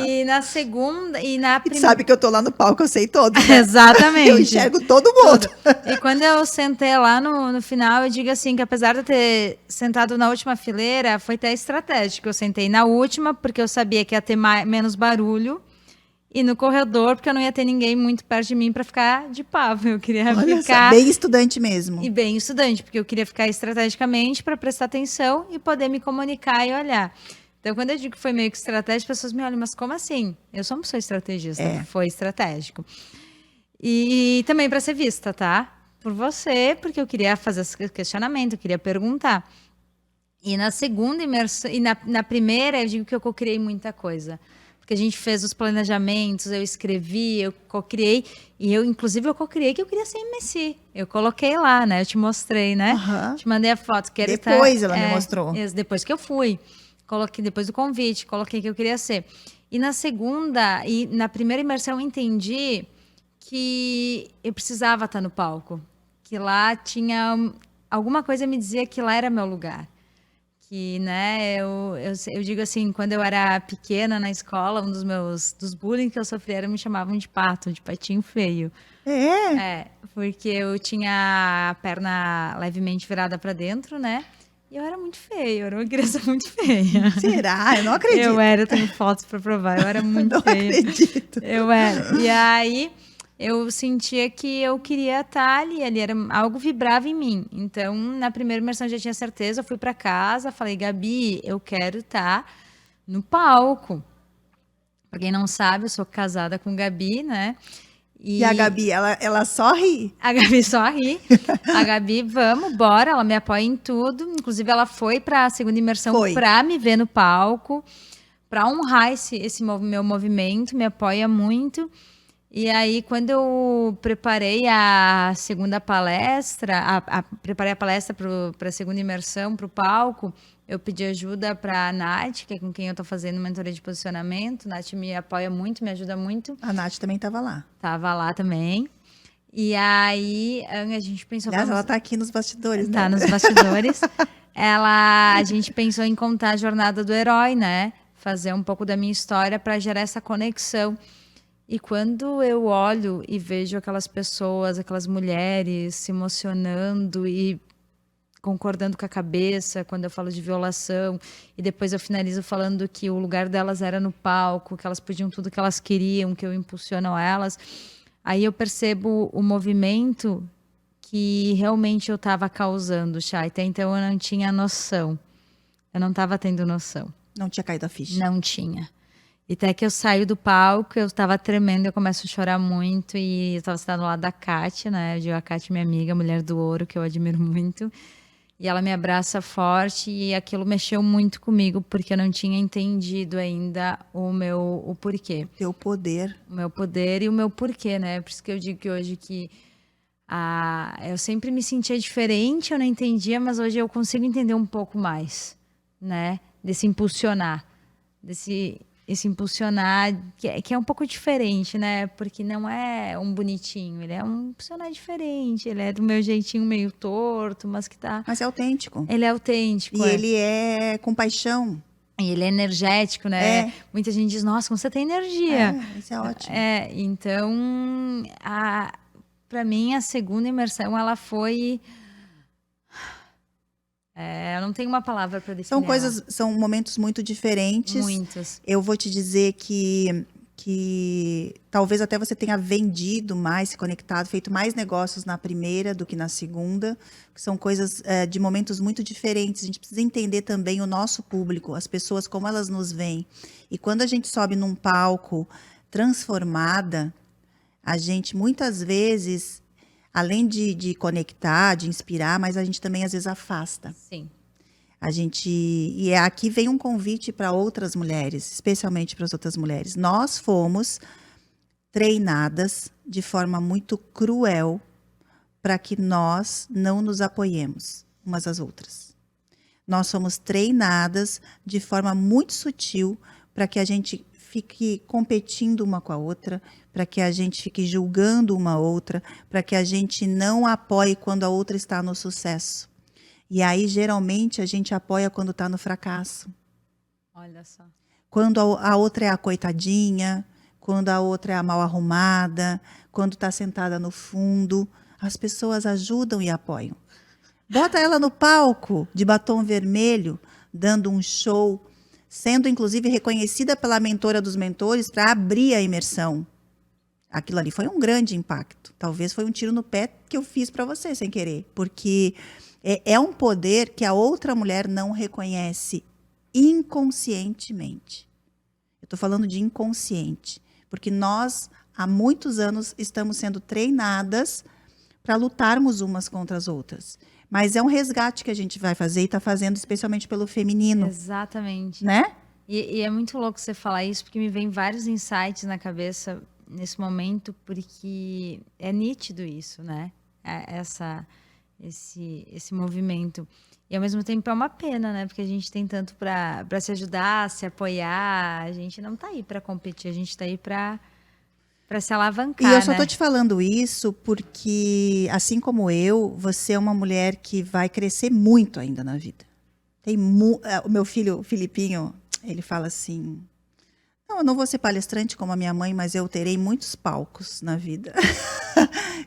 E na segunda e na primeira... Sabe que eu tô lá no palco, eu sei todos, né? Exatamente. Eu enxergo todo mundo. E quando eu sentei lá no final, eu digo assim, que apesar de eu ter sentado na última fileira, foi até estratégico. Eu sentei na última, porque eu sabia que ia ter menos barulho. E no corredor, porque eu não ia ter ninguém muito perto de mim para ficar de pavo. Eu queria ficar... Bem estudante mesmo. E bem estudante, porque eu queria ficar estrategicamente para prestar atenção e poder me comunicar e olhar. Então, quando eu digo que foi meio que estratégico, as pessoas me olham, mas como assim? Eu sou uma pessoa estrategista, foi estratégico. E também para ser vista, tá? Por você, porque eu queria fazer esse questionamento, eu queria perguntar. E na segunda imersão, e na primeira, eu digo que eu co-criei muita coisa. Porque a gente fez os planejamentos, eu escrevi, eu co-criei, e inclusive, eu co-criei que eu queria ser MC. Eu coloquei lá, né? Eu te mostrei, né? Te mandei a foto. Depois ela me mostrou. Depois que eu fui. Coloquei, depois do convite, coloquei que eu queria ser. E na segunda, e na primeira imersão, eu entendi que eu precisava estar no palco. Que lá tinha... Alguma coisa me dizia que lá era meu lugar. Que, né, eu digo assim, quando eu era pequena na escola, dos bullying que eu sofria, me chamavam de pato, de patinho feio. Porque eu tinha a perna levemente virada para dentro, né? E eu era muito feia, eu era uma criança muito feia. Será? Eu não acredito. Eu tenho fotos para provar, eu era muito feia. Não acredito. Eu era. E aí... eu sentia que eu queria estar ali algo vibrava em mim. Então, na primeira imersão eu já tinha certeza, eu fui para casa, falei, Gabi, eu quero estar no palco. Pra quem não sabe, eu sou casada com Gabi, né? E a Gabi, ela só ri. A Gabi só ri. A Gabi, vamos, bora, ela me apoia em tudo. Inclusive, ela foi para a segunda imersão para me ver no palco. para honrar esse meu movimento, me apoia muito. E aí, quando eu preparei a segunda palestra, preparei a palestra para a segunda imersão, para o palco, eu pedi ajuda para a Nath, que é com quem eu estou fazendo mentoria de posicionamento. A Nath me apoia muito, me ajuda muito. A Nath também estava lá. Tava lá também. E aí, a gente pensou... Aliás, ela tá aqui nos bastidores, Tá né? nos bastidores. A gente pensou em contar a jornada do herói, né? Fazer um pouco da minha história para gerar essa conexão. E quando eu olho e vejo aquelas pessoas, aquelas mulheres se emocionando e concordando com a cabeça quando eu falo de violação, e depois eu finalizo falando que o lugar delas era no palco, que elas podiam tudo que elas queriam, que eu impulsiono elas, aí eu percebo o movimento que realmente eu estava causando, Chay. Até então eu não tinha noção. Eu não estava tendo noção. Não tinha caído a ficha. Não tinha. E até que eu saio do palco, eu estava tremendo, eu começo a chorar muito, e eu estava sentada do lado da Kátia, né? Eu digo, a Kátia, minha amiga, mulher do ouro, que eu admiro muito. E ela me abraça forte, e aquilo mexeu muito comigo, porque eu não tinha entendido ainda o porquê. Teu poder. O meu poder e o meu porquê, né? Por isso que eu digo que hoje que eu sempre me sentia diferente, eu não entendia, mas hoje eu consigo entender um pouco mais, né? Desse impulsionar, esse impulsionar que é um pouco diferente, né? Porque não é um bonitinho, ele é um impulsionar diferente, ele é do meu jeitinho meio torto, mas que tá... Mas é autêntico. Ele é autêntico. E ele é com paixão. E ele é energético, né? Muita gente diz, nossa, como você tem energia. Isso é ótimo. Então, para mim, a segunda imersão, ela foi... eu não tenho uma palavra para definir. São momentos muito diferentes. Muitos. Eu vou te dizer que talvez até você tenha vendido mais, se conectado, feito mais negócios na primeira do que na segunda. Que são coisas de momentos muito diferentes. A gente precisa entender também o nosso público, as pessoas, como elas nos veem. E quando a gente sobe num palco transformada, a gente muitas vezes... Além de conectar, de inspirar, mas a gente também às vezes afasta. Sim. E aqui vem um convite para outras mulheres, especialmente para as outras mulheres. Nós fomos treinadas de forma muito cruel para que nós não nos apoiemos umas às outras. Nós fomos treinadas de forma muito sutil para que a gente fique competindo uma com a outra, para que a gente fique julgando uma outra, para que a gente não apoie quando a outra está no sucesso. E aí, geralmente, a gente apoia quando está no fracasso. Olha só. Quando a outra é a coitadinha, quando a outra é a mal arrumada, quando está sentada no fundo, as pessoas ajudam e apoiam. Bota ela no palco de batom vermelho, dando um show, sendo inclusive reconhecida pela mentora dos mentores para abrir a imersão. Aquilo ali foi um grande impacto. Talvez foi um tiro no pé que eu fiz para você sem querer, porque é um poder que a outra mulher não reconhece inconscientemente. Eu estou falando de inconsciente, porque nós há muitos anos estamos sendo treinadas para lutarmos umas contra as outras. Mas é um resgate que a gente vai fazer e está fazendo especialmente pelo feminino. Exatamente. Né? E é muito louco você falar isso, porque me vem vários insights na cabeça nesse momento, porque é nítido isso, né? Esse movimento. E ao mesmo tempo é uma pena, né? Porque a gente tem tanto para se ajudar, se apoiar. A gente não está aí para competir, a gente está aí para se alavancar. E eu só né? tô te falando isso porque, assim como eu, você é uma mulher que vai crescer muito ainda na vida. O meu filho, o Filipinho, ele fala assim: não, eu não vou ser palestrante como a minha mãe, mas eu terei muitos palcos na vida.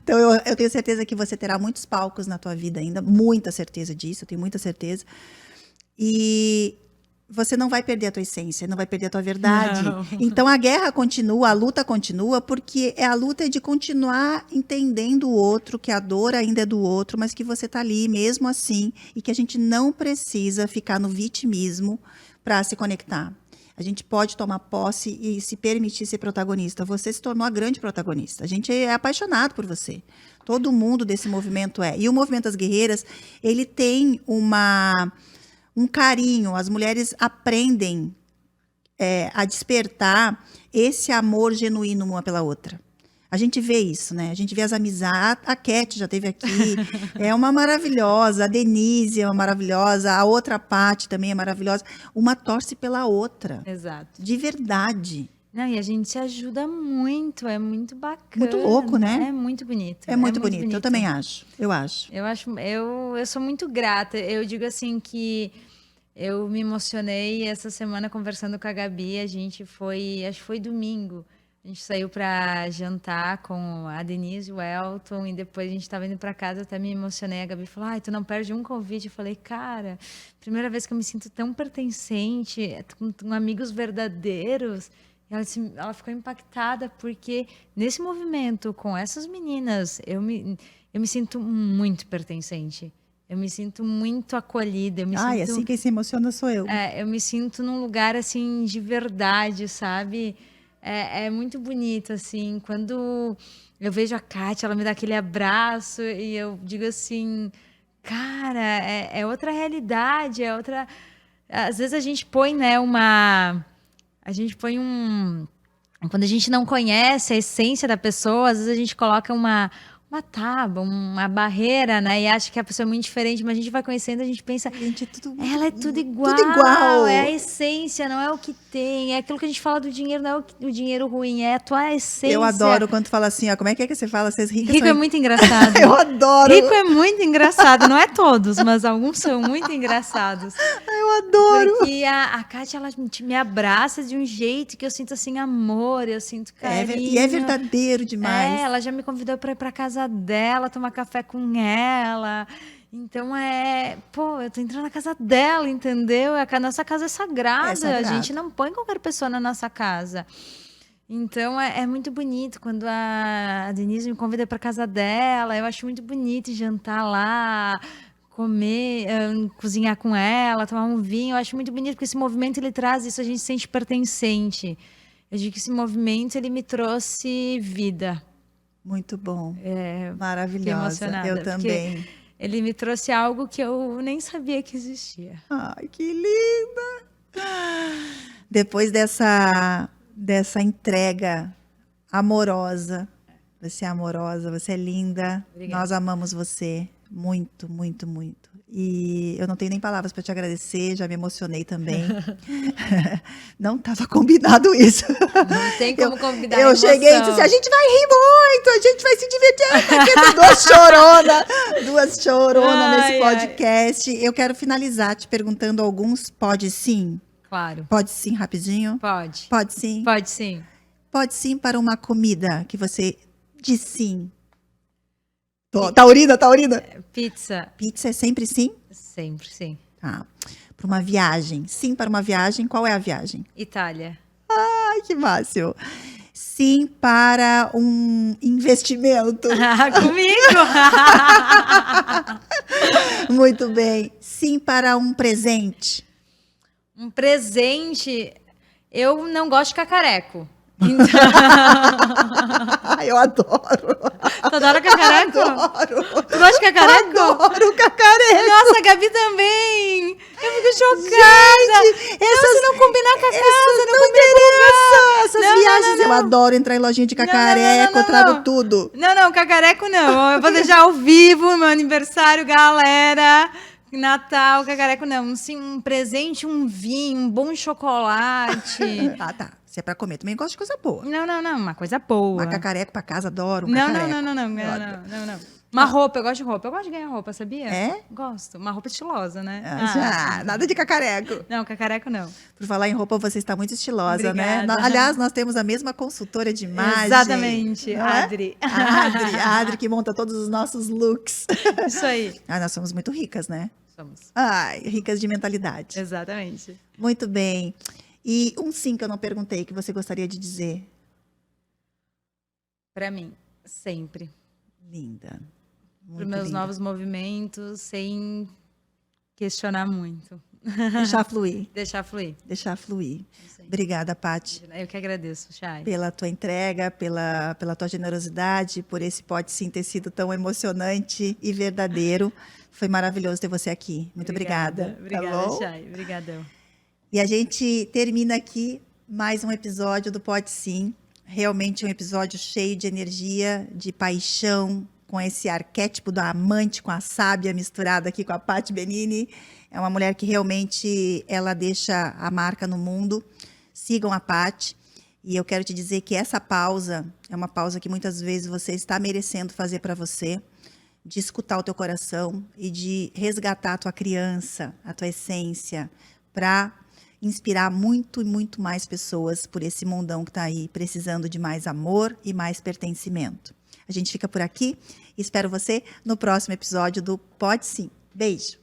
Então, eu tenho certeza que você terá muitos palcos na tua vida ainda, muita certeza disso, eu tenho muita certeza. E você não vai perder a tua essência, não vai perder a tua verdade. Não. Então, a guerra continua, a luta continua, porque a luta é de continuar entendendo o outro, que a dor ainda é do outro, mas que você está ali mesmo assim, e que a gente não precisa ficar no vitimismo para se conectar. A gente pode tomar posse e se permitir ser protagonista. Você se tornou a grande protagonista. A gente é apaixonado por você. Todo mundo desse movimento é. E o Movimento das Guerreiras, ele tem um carinho. As mulheres aprendem a despertar esse amor genuíno uma pela outra. A gente vê isso, né? A gente vê as amizades. A Cat já esteve aqui, é uma maravilhosa. A Denise é uma maravilhosa. A outra Paty também é maravilhosa. Uma torce pela outra. Exato. De verdade. Não, e a gente se ajuda muito, é muito bacana. Muito louco, né? É muito bonito. É muito bonito. Eu também acho. Eu acho. Eu sou muito grata. Eu digo assim que eu me emocionei essa semana conversando com a Gabi. A gente foi, acho que foi domingo. A gente saiu para jantar com a Denise e o Elton, e depois a gente estava indo para casa, eu até me emocionei. A Gabi falou, ai, tu não perde um convite. Eu falei, cara, primeira vez que eu me sinto tão pertencente, com amigos verdadeiros. E ela ficou impactada, porque nesse movimento, com essas meninas, eu me sinto muito pertencente. Eu me sinto muito acolhida. Assim quem se emociona sou eu. Eu me sinto num lugar, assim, de verdade, sabe? É muito bonito, assim, quando eu vejo a Kátia, ela me dá aquele abraço e eu digo assim, cara, é outra realidade, é outra... Às vezes a gente põe, né, quando a gente não conhece a essência da pessoa, às vezes a gente coloca uma tábua, uma barreira, né? E acha que a pessoa é muito diferente, mas a gente vai conhecendo, a gente pensa, Gente, ela é tudo igual. Tudo igual. É a essência, não é o que tem. É aquilo que a gente fala do dinheiro, não é o dinheiro ruim, é a tua essência. Eu adoro quando tu fala assim, ó, como é que você fala? Vocês ricas Rico é muito engraçado. Eu adoro. Rico é muito engraçado, não é todos, mas alguns são muito engraçados. Eu adoro. Porque a Kátia, ela me abraça de um jeito que eu sinto assim amor, eu sinto carinho. E é verdadeiro demais. Ela já me convidou para ir para casa dela, tomar café com ela. Então eu tô entrando na casa dela, entendeu? A nossa casa é sagrada. A gente não põe qualquer pessoa na nossa casa. Então é muito bonito quando a Denise me convida para casa dela. Eu acho muito bonito jantar lá, comer, cozinhar com ela, tomar um vinho. Eu acho muito bonito porque esse movimento ele traz isso, a gente se sente pertencente. Eu digo que esse movimento ele me trouxe vida. Muito bom. Maravilhosa. Eu também. Ele me trouxe algo que eu nem sabia que existia. Ai, que linda! Depois dessa entrega amorosa, você é amorosa, você é linda. Obrigada. Nós amamos você muito, muito, muito. E eu não tenho nem palavras para te agradecer, já me emocionei também. Não estava combinado isso. Não tem como combinar. Eu cheguei e disse: a gente vai rir muito, a gente vai se divertir. Aqui duas choronas nesse podcast. Eu quero finalizar te perguntando alguns. Pode sim? Claro. Pode sim, rapidinho? Pode. Pode sim? Pode sim. Pode sim para uma comida que você diz sim. Taurina. Pizza. Pizza é sempre sim? Sempre sim. Tá. Para uma viagem. Sim para uma viagem. Qual é a viagem? Itália. Ai, que fácil. Sim para um investimento. Comigo! Muito bem. Sim para um presente. Um presente. Eu não gosto de cacareco. Então... Eu adoro. Tu adora cacareco? Adoro. Tu gosta de cacareco? Adoro cacareco. Nossa, a Gabi também. Eu fico chocada. Gente, se não combinar com a casa, não interessa. Essas viagens, eu adoro entrar em lojinha de cacareco, eu trago tudo. Não, cacareco não. Eu vou deixar ao vivo, meu aniversário, galera. Natal, cacareco não. Sim, um presente, um vinho, um bom chocolate. Tá. Se é pra comer, também gosto de coisa boa. Não, uma coisa boa. Uma cacareco pra casa, adoro. Não. Uma roupa, eu gosto de roupa. Eu gosto de ganhar roupa, sabia? É? Gosto. Uma roupa estilosa, né? Nada de cacareco. Não, cacareco não. Por falar em roupa, você está muito estilosa, Obrigada. Né? Aliás, nós temos a mesma consultora de imagem. Exatamente, Adri. Adri, que monta todos os nossos looks. Isso aí. Nós somos muito ricas, né? Somos. Ricas de mentalidade. Exatamente. Muito bem. E um sim que eu não perguntei, que você gostaria de dizer? Para mim, sempre. Linda. Para os meus linda. Novos movimentos, sem questionar muito. Deixar fluir. Deixar fluir. Obrigada, Paty. Eu que agradeço, Chay. Pela tua entrega, pela tua generosidade, por esse Pode Sim ter sido tão emocionante e verdadeiro. Foi maravilhoso ter você aqui. Muito obrigada. Obrigada, Chay. Obrigadão. E a gente termina aqui mais um episódio do Pode Sim. Realmente um episódio cheio de energia, de paixão, com esse arquétipo da amante com a sábia misturada aqui com a Paty Benini. É uma mulher que realmente ela deixa a marca no mundo. Sigam a Paty. E eu quero te dizer que essa pausa é uma pausa que muitas vezes você está merecendo fazer para você, de escutar o teu coração e de resgatar a tua criança, a tua essência, para inspirar muito e muito mais pessoas por esse mundão que está aí, precisando de mais amor e mais pertencimento. A gente fica por aqui e espero você no próximo episódio do Pode Sim. Beijo!